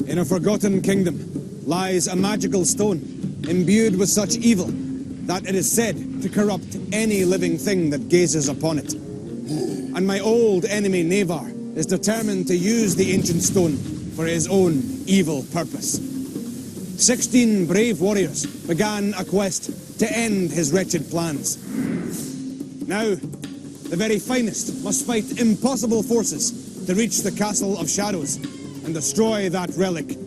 In a forgotten kingdom lies a magical stone, imbued with such evil that it is said to corrupt any living thing that gazes upon it. And my old enemy Navar is determined to use the ancient stone for his own evil purpose. 16 brave warriors began a quest to end his wretched plans. Now, the very finest must fight impossible forces to reach the Castle of Shadows and destroy that relic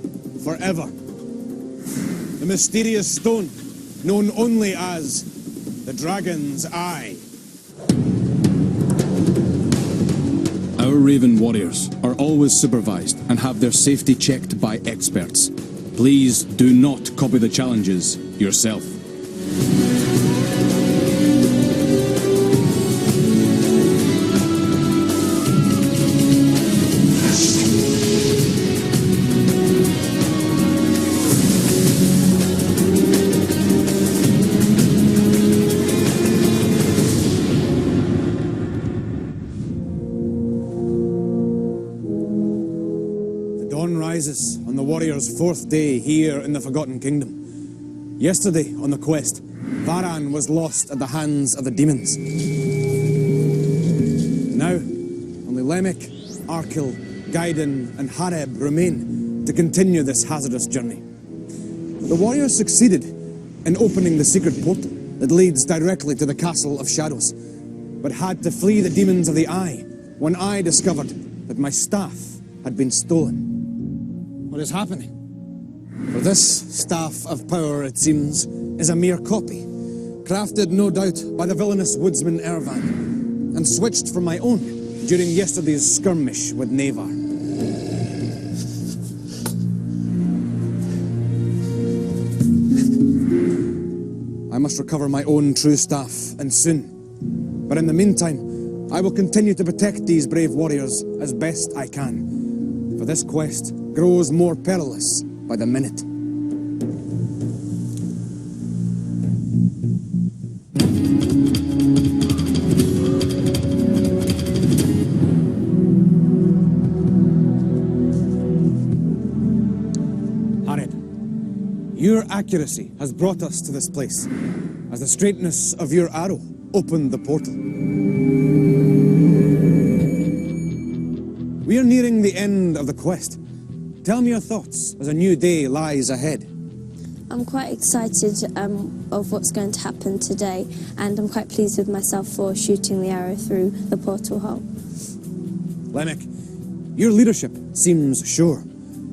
forever. The mysterious stone, known only as the Dragon's Eye. Our Raven warriors are always supervised and have their safety checked by experts. Please do not copy the challenges yourself. On the warriors' fourth day here in the Forgotten Kingdom. Yesterday, on the quest, Varan was lost at the hands of the demons. Now, only Lemek, Arkil, Gaiden and Hareb remain to continue this hazardous journey. The warriors succeeded in opening the secret portal that leads directly to the Castle of Shadows, but had to flee the demons of the Eye when I discovered that my staff had been stolen. What is happening? For this staff of power, it seems, is a mere copy, crafted no doubt by the villainous woodsman Ervan, and switched from my own during yesterday's skirmish with Navar. I must recover my own true staff, and soon. But in the meantime, I will continue to protect these brave warriors as best I can, for this quest grows more perilous by the minute. Hareb, your accuracy has brought us to this place, as the straightness of your arrow opened the portal. We are nearing the end of the quest. Tell me your thoughts as a new day lies ahead. I'm quite excited of what's going to happen today, and I'm quite pleased with myself for shooting the arrow through the portal hole. Lemek, your leadership seems sure,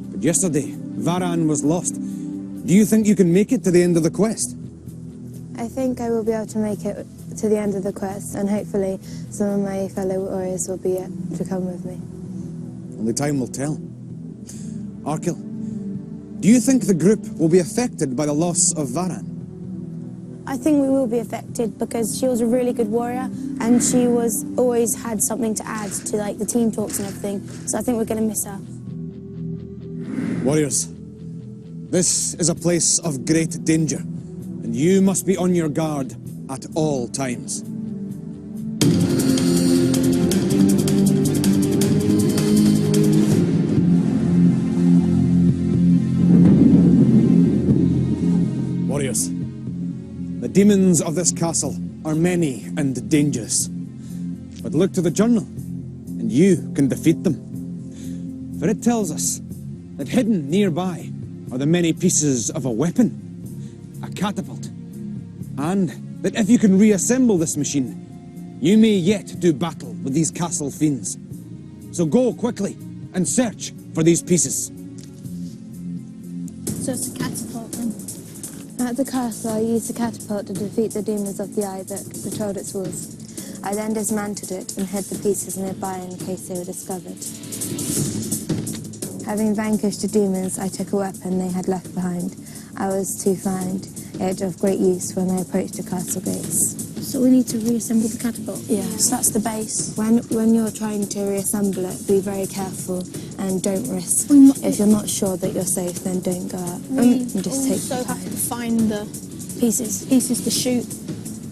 but yesterday Varan was lost. Do you think you can make it to the end of the quest? I think I will be able to make it to the end of the quest, and hopefully some of my fellow warriors will be to come with me. Only time will tell. Arkil, do you think the group will be affected by the loss of Varan? I think we will be affected because she was a really good warrior and she was always had something to add to like the team talks and everything. So I think we're going to miss her. Warriors, this is a place of great danger, and you must be on your guard at all times. Warriors, the demons of this castle are many and dangerous. But look to the journal, and you can defeat them. For it tells us that hidden nearby are the many pieces of a weapon, a catapult, and that if you can reassemble this machine, you may yet do battle with these castle fiends. So go quickly and search for these pieces. So it's a catapult then? At the castle, I used the catapult to defeat the demons of the Eye that patrolled its walls. I then dismantled it and hid the pieces nearby in case they were discovered. Having vanquished the demons, I took a weapon they had left behind. I was to find it of great use when I approached the castle gates. So we need to reassemble the catapult? Yes. So that's the base. When you're trying to reassemble it, be very careful and don't risk. If you're not sure that you're safe, then don't go out. We and just take also your time. have to find the pieces to shoot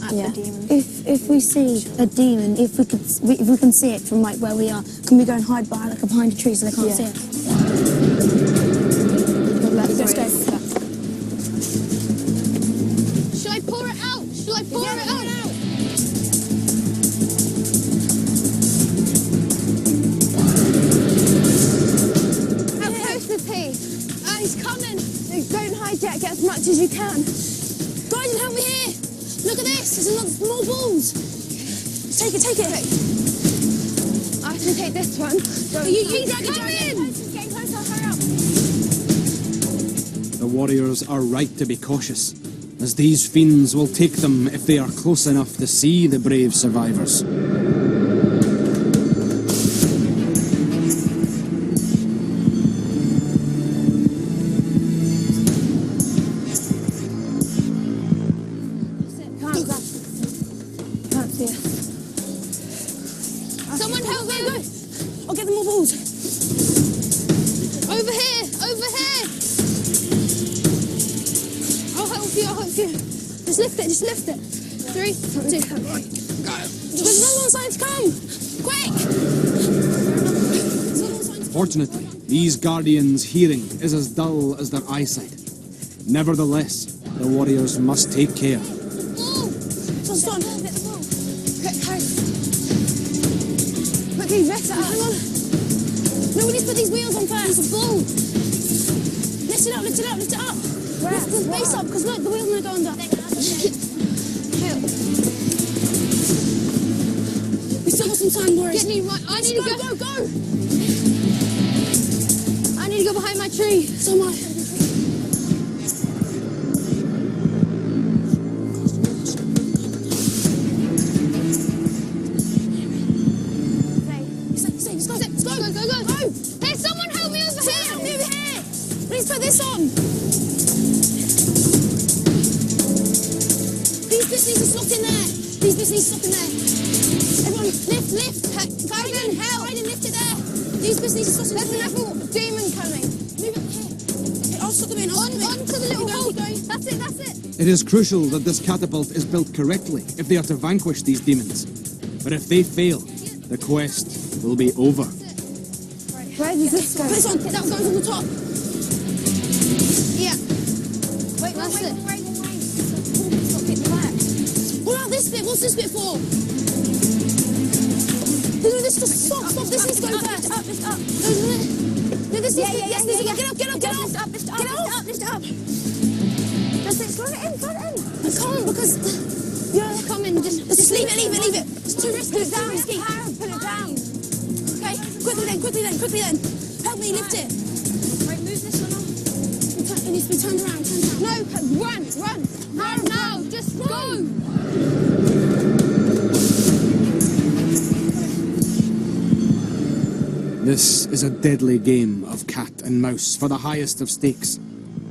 at the demon. If we see a demon, if we can see it from like where we are, can we go and hide behind a tree so they can't see it? Let's go. Shall I pour it out? Shall I pour it out? How close is he? He's coming. Don't hide yet. Get as much as you can. Guardian, help me here. Look at this. There's another small balls. Take it. I can take this one. He's coming. Getting closer. Hurry up. The warriors are right to be cautious, as these fiends will take them if they are close enough to see the brave survivors. Can't see us. Someone help me. I'll get them more balls. Over here. I'll help you. Just lift it. 3, 2, 1. There's another one starting to come. Quick. Fortunately, these guardians' hearing is as dull as their eyesight. Nevertheless, the warriors must take care. Stop. Quickly, lift it up. Hang on. No, we need to put these wheels on first. The ball. Lift it up. Lift the base up, because look, the wheel's going to go under. We still got some time, Boris. Get me right. I need to go. I need to go behind my tree. So am I. Let's go. Hey, someone help me over here. Please put this on. These bits need to slot in there. Everyone, lift. Guardian, help. Lift it there. These bits need to slot in there. There's another demon coming. Move it here. I'll slot them in. On to the little hole. That's it. It is crucial that this catapult is built correctly if they are to vanquish these demons. But if they fail, the quest will be over. Where does this go? Put this on. That goes on the top. Yeah. Wait. What about this bit? What's this bit for? No, this just stop. This needs to go first. Lift up. No, this needs to go. Get up. Lift it up. Just throw it in. I can't because you're coming. Just leave it. It's too risky. Put it down. Put it down. Okay. Quickly then. Help me lift it. Right, move this one off. It needs to be turned around. No, run. Now. Just go. This is a deadly game of cat and mouse for the highest of stakes.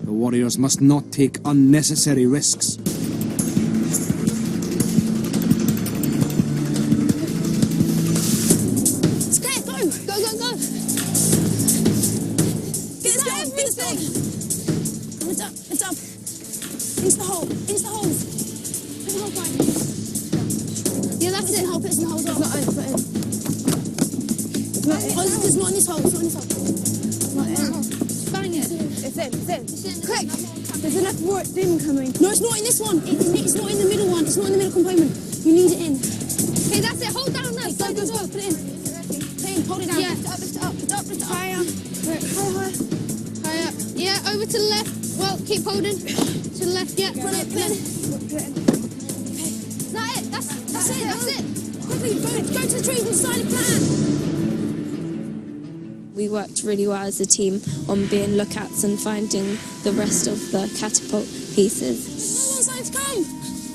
The warriors must not take unnecessary risks. It's clear. Go. Get this thing. It's up. Into the hole. Put the hole right. Yeah, that's it. Put it in the hole. It's not in. It's not in this hole. Bang it. It's in. Quick. There's enough more demon coming. No, it's not in this one. It's not in the middle one. It's not in the middle component. You need it in. Okay, that's it. Hold down now. Go. Put it in. Hold it down. Yeah. Lift it up. Higher. Higher. Yeah, over to the left. Well, keep holding. To the left. Yeah. Put it in. Is that it? That's it. Quickly, go to the trees and sign a plan. We worked really well as a team on being lookouts and finding the rest of the catapult pieces. Someone's to come!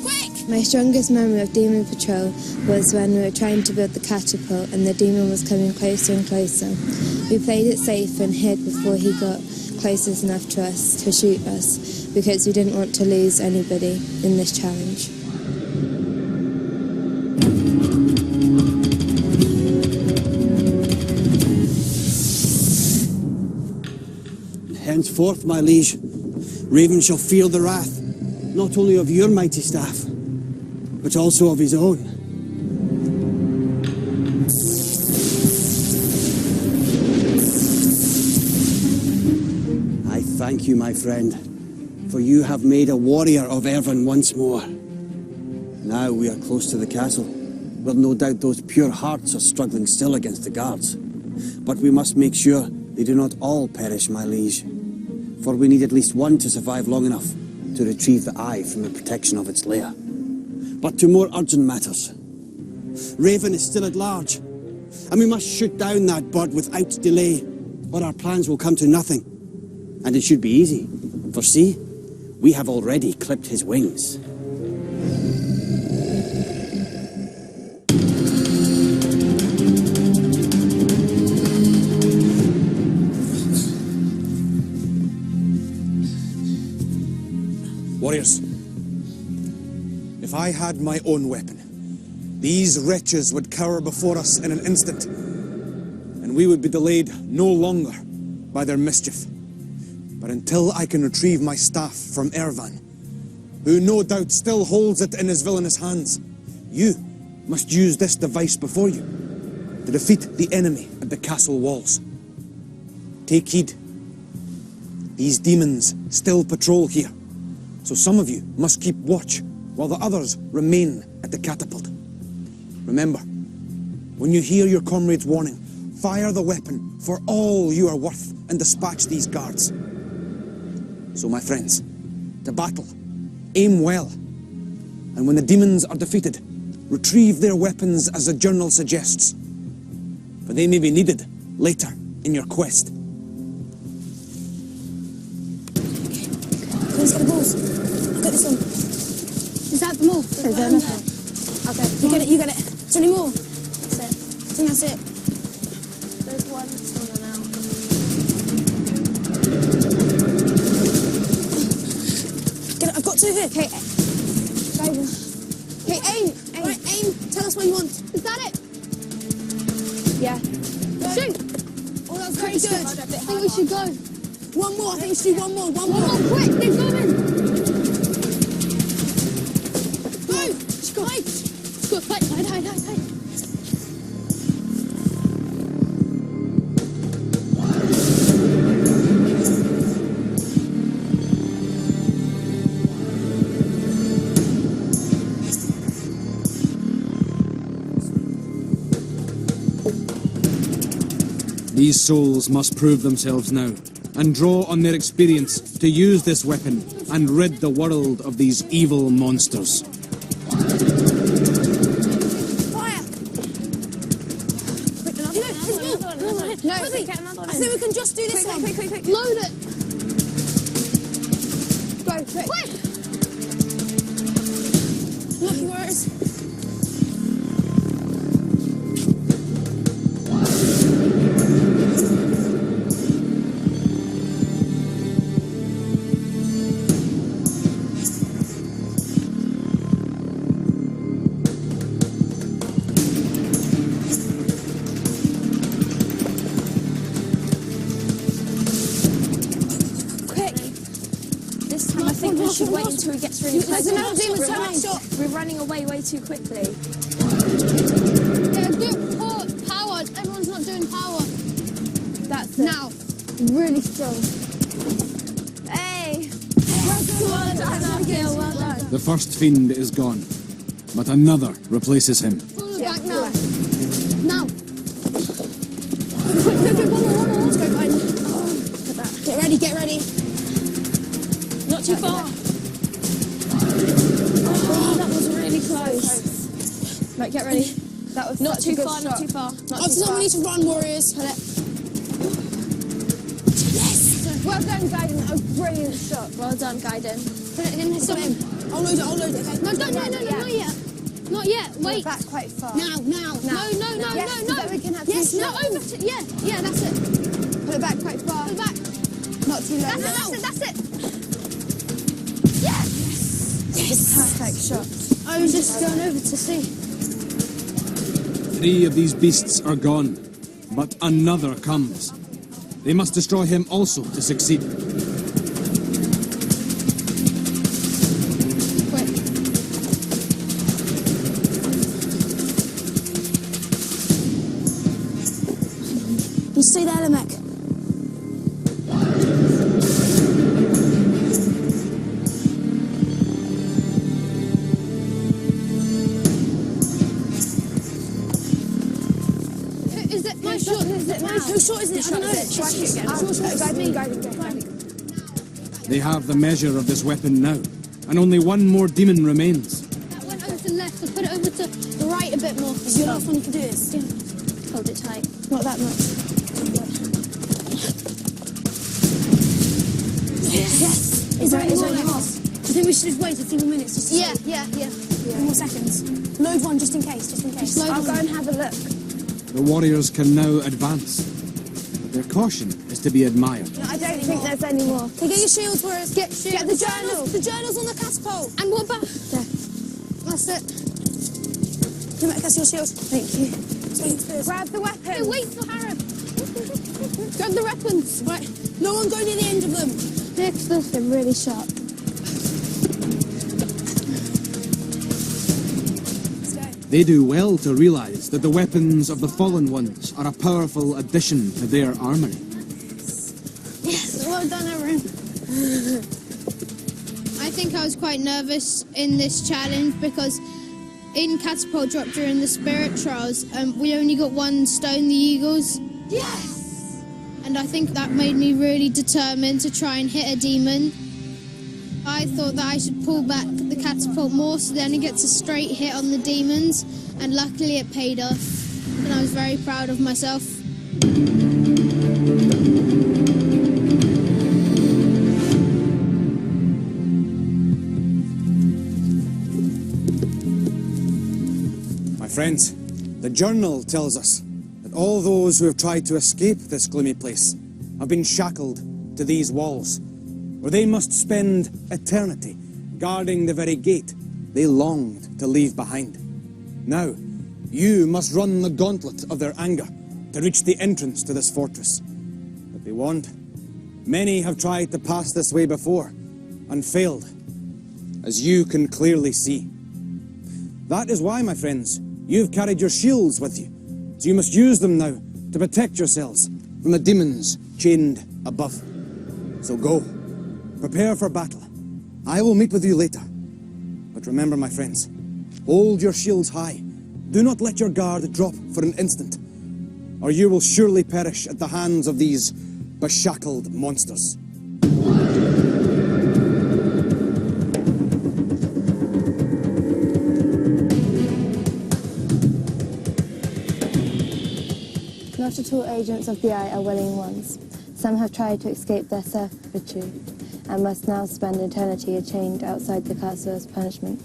Quick! My strongest memory of Demon Patrol was when we were trying to build the catapult and the demon was coming closer and closer. We played it safe and hid before he got close enough to us to shoot us because we didn't want to lose anybody in this challenge. Henceforth, my liege, Raven shall feel the wrath, not only of your mighty staff, but also of his own. I Thank you, my friend, for you have made a warrior of Ervan once more. Now we are close to the castle, where no doubt those pure hearts are struggling still against the guards. But we must make sure they do not all perish, my liege, for we need at least one to survive long enough to retrieve the eye from the protection of its lair. But to more urgent matters. Raven is still at large, and we must shoot down that bird without delay, or our plans will come to nothing. And it should be easy, for see, we have already clipped his wings. Warriors, if I had my own weapon, these wretches would cower before us in an instant, and we would be delayed no longer by their mischief. But until I can retrieve my staff from Ervan, who no doubt still holds it in his villainous hands, you must use this device before you to defeat the enemy at the castle walls. Take heed. These demons still patrol here, so some of you must keep watch while the others remain at the catapult. Remember, when you hear your comrade's warning, fire the weapon for all you are worth and dispatch these guards. So, my friends, to battle, aim well, and when the demons are defeated, retrieve their weapons as the journal suggests, for they may be needed later in your quest. Let's get the balls. I've got this one. Is that them all? Is there nothing? Okay, you get it. Is there any more? That's it. I think that's it. There's one still now. Get it. I've got two here. Okay, aim. Right, aim. Tell us what you want. Is that it? Yeah. Shoot! Oh, that was very good. I think we should go. One more. I think we should do one more. One Come more. on, quick, they're coming! Go. Let's go. Let's go, hide. These souls must prove themselves now, and draw on their experience to use this weapon and rid the world of these evil monsters. Fire. Quick, another one. No, Quickly. get another one I in. think we can just do this one. Quick. Load it! Go, quick. Look where it is. This time I think we should wait until he gets really close. There's another demon turn shot. We're running away way too quickly. Yeah, do power. Everyone's not doing power. That's it. Now, really strong. Hey! Well done. The first fiend is gone, but another replaces him. Pull it back now. Now. Quick, one more. Let's go, fine. Get ready. Not too far. Oh, that was really close. Right, get ready. That was Not such a too good far, shot. not too far. After that, we need to run, warriors. Yes! Well done, Gaiden. That was a brilliant shot. Well done, Gaiden. Put it in his Stop him. I'll load it, okay? No, not yet. Not yet. Wait. Back quite far. Now. No. We can have Yes, two now. shots. Over to, yeah, that's it. Put it back quite far. Put it back. Not too low. That's it. Yes! Perfect shot. I was just going over to see. 3 of these beasts are gone, but another comes. They must destroy him also to succeed. Quick. You stay there, Lemek. it now. Whose shot is it? I don't know. They have the measure of this weapon now, and only one more demon remains. That went over to the left, so put it over to the right a bit more. Is your last one you can do this? Yeah. Hold it tight. Not that much. Yes! Is there any more? I think we should just wait a few more minutes. Just yeah. Few more seconds. Load one just in case, I'll go and have a look. The warriors can now advance. Their caution is to be admired. I don't think there's any more. Okay, get your shields, Warriors. Get the journal. The journal's on the catapult. And what about... There. That's it. Come back, that's your shield. Thank you. Grab the weapon. Hey, wait for Harry. Grab the weapons. Right. No one go near the end of them. Next, they're really sharp. Let's go. They do well to realise that the weapons of the fallen ones are a powerful addition to their armoury. Yes, well done, everyone. I think I was quite nervous in this challenge because in Catapult Drop during the Spirit Trials, we only got one stone, the Eagles. Yes! And I think that made me really determined to try and hit a demon. I thought that I should pull back the catapult more so then it gets a straight hit on the demons, and luckily it paid off. And I was very proud of myself. My friends, the journal tells us that all those who have tried to escape this gloomy place have been shackled to these walls, where they must spend eternity guarding the very gate they longed to leave behind. Now, you must run the gauntlet of their anger to reach the entrance to this fortress. But be warned, many have tried to pass this way before and failed, as you can clearly see. That is why, my friends, you've carried your shields with you, so you must use them now to protect yourselves from the demons chained above. So go, prepare for battle. I will meet with you later. But remember, my friends, hold your shields high. Do not let your guard drop for an instant, or you will surely perish at the hands of these beshackled monsters. Not at all agents of the Eye are willing ones. Some have tried to escape their servitude and must now spend eternity chained outside the castle as punishment.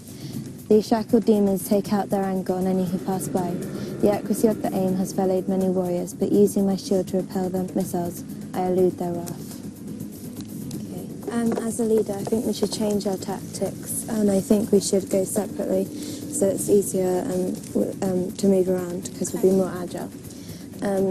These shackled demons take out their anger on any who pass by. The accuracy of the aim has valied many warriors, but using my shield to repel their missiles, I elude their wrath. Okay. As a leader, I think we should change our tactics, and I think we should go separately so it's easier to move around because we'll be more agile.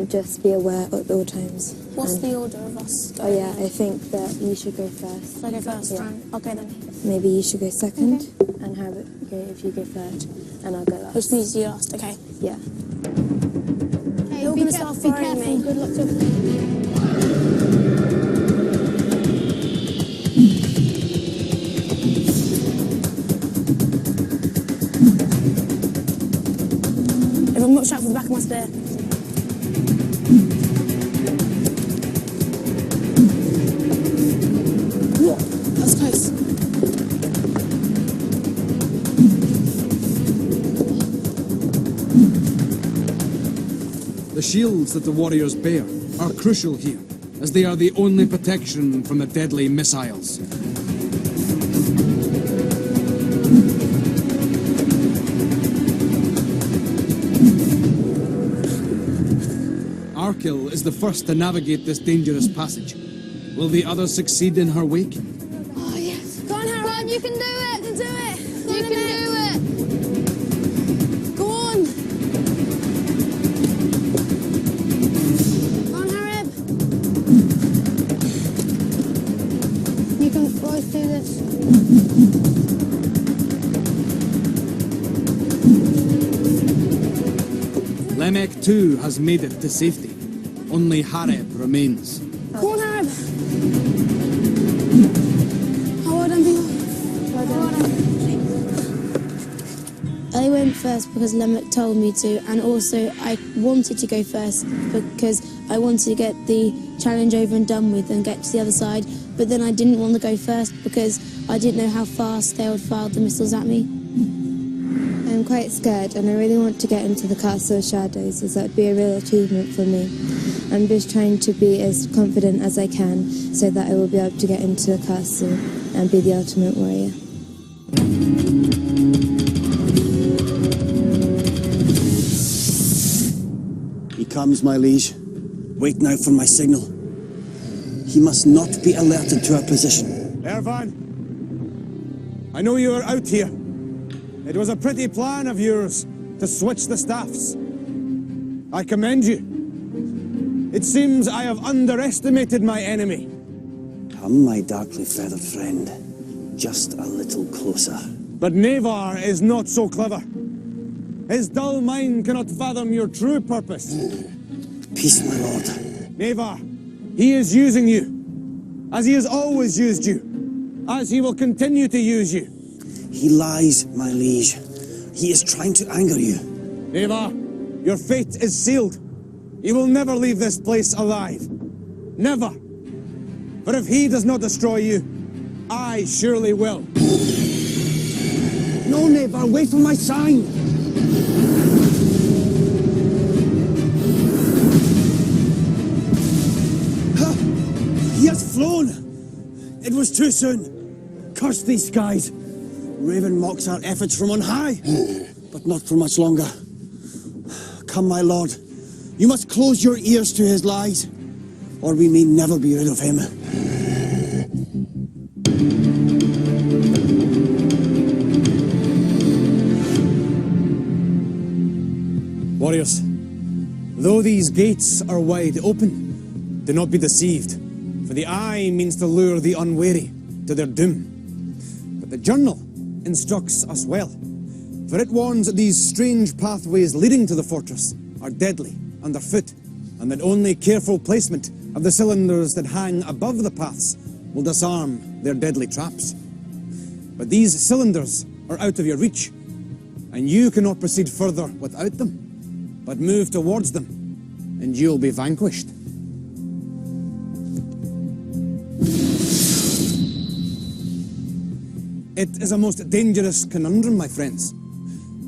Just be aware at all times. What's the order of us? Oh yeah, I think that you should go first. I go first? Yeah. Okay then. Maybe you should go second, and have it go if you go third, and I'll go last. Which means you last, okay. Yeah. Hey, You're be gonna start be firing careful. me. Good luck to... Everyone watch out for the back of my spear. Whoa, that was close. The shields that the warriors bear are crucial here, as they are the only protection from the deadly missiles. Arkil is the first to navigate this dangerous passage. Will the others succeed in her wake? Oh yes. Go on, Harry. Come on, you can do it! You can do it. You can do it! Go on. Go on, Harib. You can both do this. Lemek too has made it to safety. Only Hareb remains. Go on, Harib. Oh, well done, people. Well done. I went first because Lemek told me to, and also I wanted to go first because I wanted to get the challenge over and done with and get to the other side, but then I didn't want to go first because I didn't know how fast they would fire the missiles at me. I'm quite scared and I really want to get into the Castle of Shadows, as that would be a real achievement for me. I'm just trying to be as confident as I can so that I will be able to get into the castle and be the ultimate warrior. He comes, my liege. Wait now for my signal. He must not be alerted to our position. Ervan, I know you are out here. It was a pretty plan of yours to switch the staffs. I commend you. It seems I have underestimated my enemy. Come, my darkly feathered friend. Just a little closer. But Navar is not so clever. His dull mind cannot fathom your true purpose. Peace, my lord. Navar, he is using you, as he has always used you, as he will continue to use you. He lies, my liege. He is trying to anger you. Navar, your fate is sealed. You will never leave this place alive. Never. For if he does not destroy you, I surely will. No, Navar, wait for my sign. He has flown! It was too soon. Curse these skies. Raven mocks our efforts from on high, but not for much longer. Come, my lord. You must close your ears to his lies, or we may never be rid of him. Warriors, though these gates are wide open, do not be deceived. For the eye means to lure the unwary to their doom. But the journal instructs us well, for it warns that these strange pathways leading to the fortress are deadly underfoot, and that only careful placement of the cylinders that hang above the paths will disarm their deadly traps. But these cylinders are out of your reach, and you cannot proceed further without them, but move towards them, and you'll be vanquished. It is a most dangerous conundrum, my friends.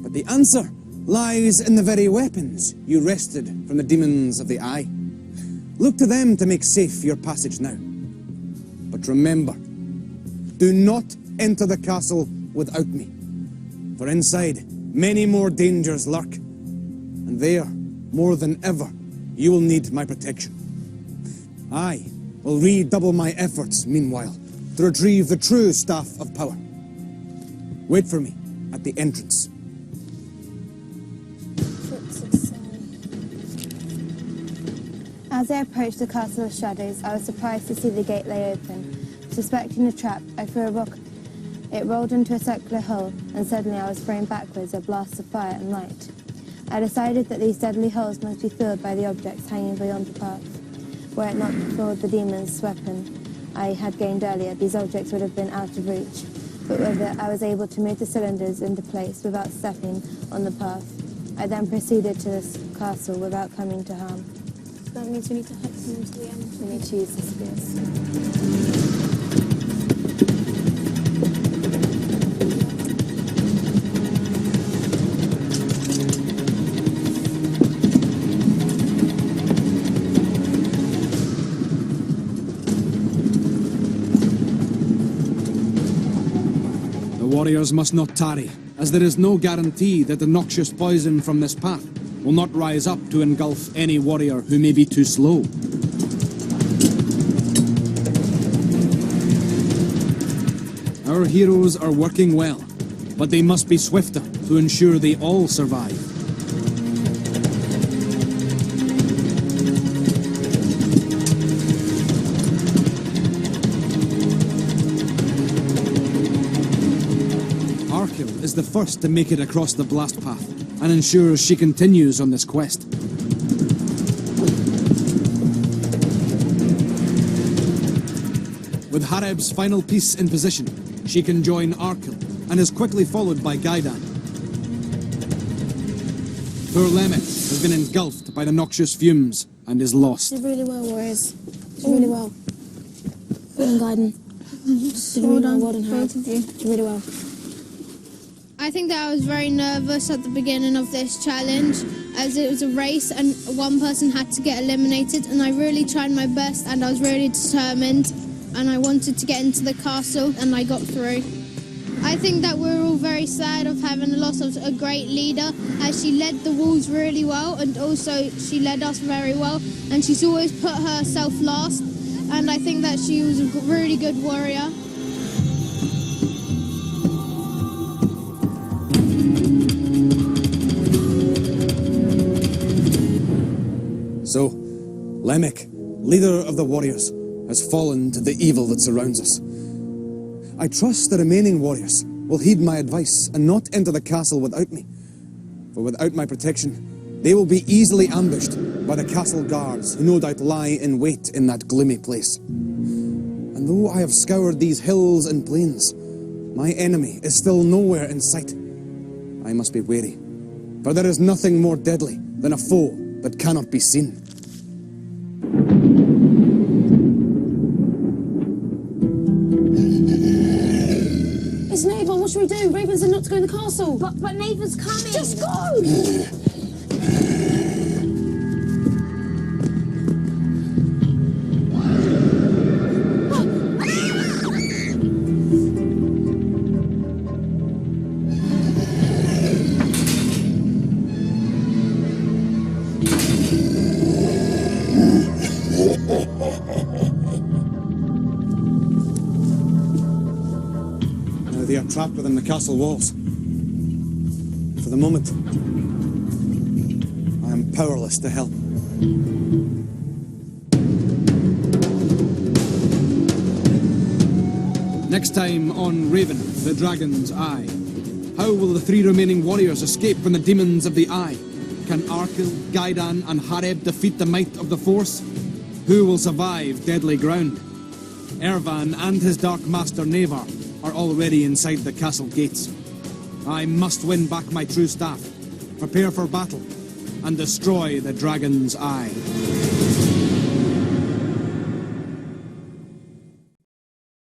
But the answer lies in the very weapons you wrested from the demons of the eye. Look to them to make safe your passage now. But remember, do not enter the castle without me. For inside, many more dangers lurk. And there, more than ever, you will need my protection. I will redouble my efforts, meanwhile, to retrieve the true Staff of Power. Wait for me at the entrance. As I approached the Castle of Shadows, I was surprised to see the gate lay open. Suspecting a trap, I threw a rock. It rolled into a circular hole, and suddenly I was thrown backwards, a blast of fire and light. I decided that these deadly holes must be filled by the objects hanging beyond the path. Were it not for the demon's weapon I had gained earlier, these objects would have been out of reach. But with it, I was able to move the cylinders into place without stepping on the path. I then proceeded to this castle without coming to harm. That means we need to hike them to the end. We need to use the spears. The warriors must not tarry, as there is no guarantee that the noxious poison from this path will not rise up to engulf any warrior who may be too slow. Our heroes are working well, but they must be swifter to ensure they all survive. Arkil is the first to make it across the blast path, and ensures she continues on this quest. With Hareb's final piece in position, she can join Arkil, and is quickly followed by Gaidan. Poor Lemmet has been engulfed by the noxious fumes and is lost. Did really well, warriors. Did really well. Well done, Gaiden. Did really well. Well done, Harold. Did really well. I think that I was very nervous at the beginning of this challenge, as it was a race and one person had to get eliminated, and I really tried my best and I was really determined and I wanted to get into the castle and I got through. I think that we're all very sad of having a loss of a great leader, as she led the Wolves really well and also she led us very well, and she's always put herself last, and I think that she was a really good warrior. So, Lemmic, leader of the warriors, has fallen to the evil that surrounds us. I trust the remaining warriors will heed my advice and not enter the castle without me. For without my protection, they will be easily ambushed by the castle guards who no doubt lie in wait in that gloomy place. And though I have scoured these hills and plains, my enemy is still nowhere in sight. I must be wary, for there is nothing more deadly than a foe that cannot be seen. It's Nathan, what should we do? Raven said not to go in the castle. But Nathan's coming. Just go! They are trapped within the castle walls. For the moment, I am powerless to help. Next time on Raven, the Dragon's Eye. How will the 3 remaining warriors escape from the demons of the Eye? Can Arkil, Gaiden and Hareb defeat the might of the Force? Who will survive Deadly Ground? Ervan and his Dark Master Navar are already inside the castle gates. I must win back my true staff, prepare for battle, and destroy the Dragon's Eye.